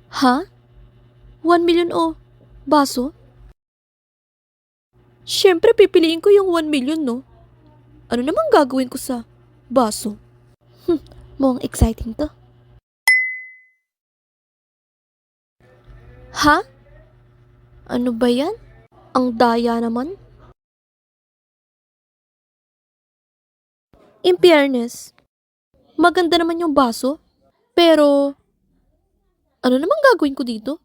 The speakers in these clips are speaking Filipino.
Ha? 1 million o baso? Siyempre, pipiliin ko yung 1 million, no? Ano namang gagawin ko sa baso? Mukhang exciting to. Ha? Ano ba yan? Ang daya naman. In fairness, maganda naman yung baso. Pero, ano namang gagawin ko dito?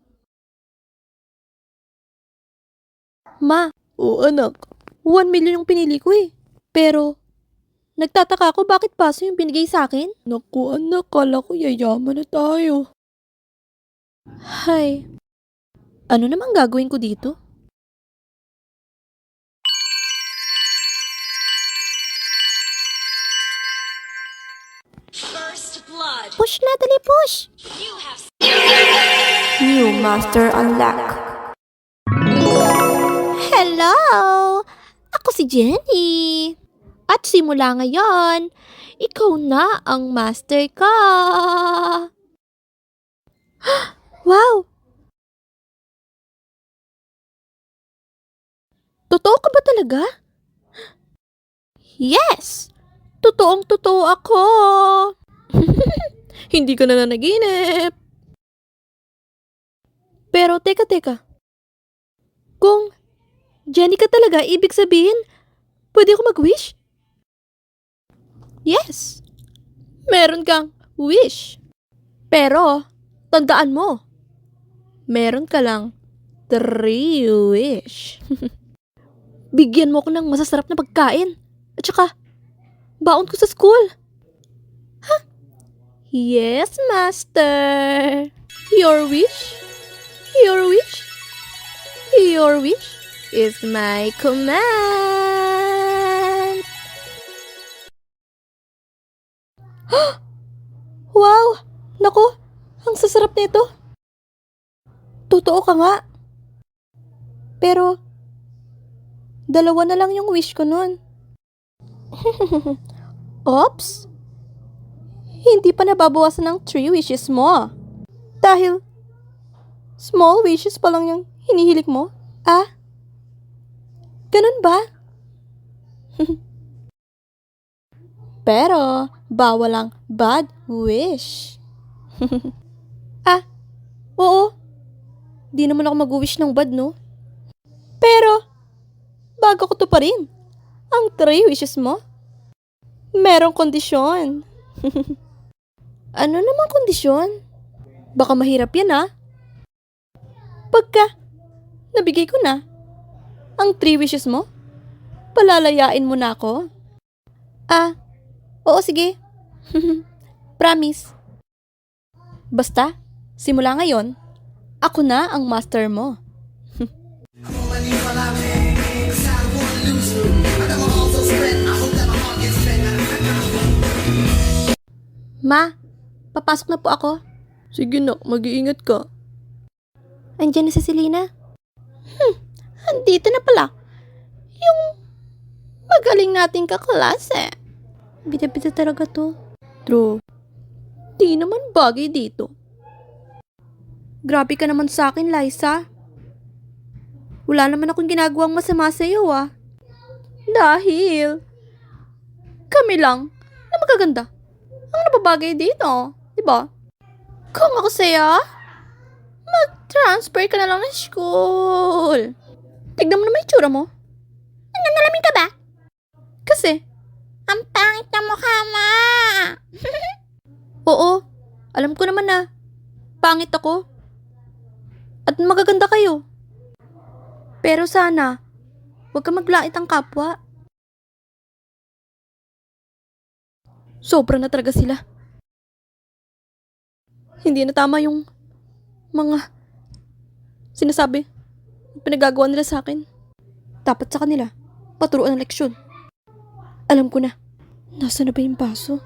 Ma, oo anak. 1 million yung pinili ko eh. Pero, nagtataka ako bakit baso yung binigay sa akin? Naku anak, kala ko yayaman na tayo. Hay, ano namang gagawin ko dito? First blood. Push na, dali push! You have New Master Unlock. Hello! Ako si Jenny. At simula ngayon, ikaw na ang master ko. Wow! Totoo ka ba talaga? Yes! Totoong totoo ako. Hindi ka na nanaginip. Pero teka. Kung Jenny ka talaga, ibig sabihin, pwede ako mag-wish? Yes. Meron kang wish. Pero, tandaan mo, meron ka lang 3 wish. Bigyan mo ko ng masasarap na pagkain. At saka, baon ko sa school. Ha? Yes, master. Your wish? Your wish? Your wish is my command. Wow! Naku, ang sasarap nito. Totoo ka nga. Pero, 2 na lang yung wish ko nun. Oops! Hindi pa nababawasan ng 3 wishes mo. Dahil, small wishes pa lang yung hinihilik mo? Ah? Ganun ba? Pero, bawal ang bad wish. Ah, oo. Di naman ako mag-wish ng bad, no? Pero, bago ko to pa rin, ang 3 wishes mo, merong kondisyon. Ano namang kondisyon? Baka mahirap yan, ah. Pagka, nabigay ko na, ang 3 wishes mo, palalayain mo na ako. Ah, oo sige. Promise. Basta, simula ngayon, ako na ang master mo. Ma, papasok na po ako. Sige na, mag-iingat ka. Andiyan na si Selena. Andito na pala. Yung magaling nating kaklase. Bida-bida talaga to. True. Di naman bagay dito. Grabe ka naman sa akin, Liza. Wala naman akong ginagawang masama sa iyo, ah. Dahil kami lang na magaganda ang nababagay dito, di ba? Kung ako sa'yo, mag-transfer ka na lang ng school. Tignan mo naman yung tsura mo. Nananalamin ka ba? Kasi, ang pangit na mukha mo. Oo, alam ko naman na pangit ako. At magaganda kayo. Pero sana, huwag ka maglait ang kapwa. Sobra na talaga sila. Hindi na tama yung mga sinasabi, pinagagawa nila sa akin. Dapat sa kanila, paturuan ng leksyon. Alam ko na, nasa na ba yung baso?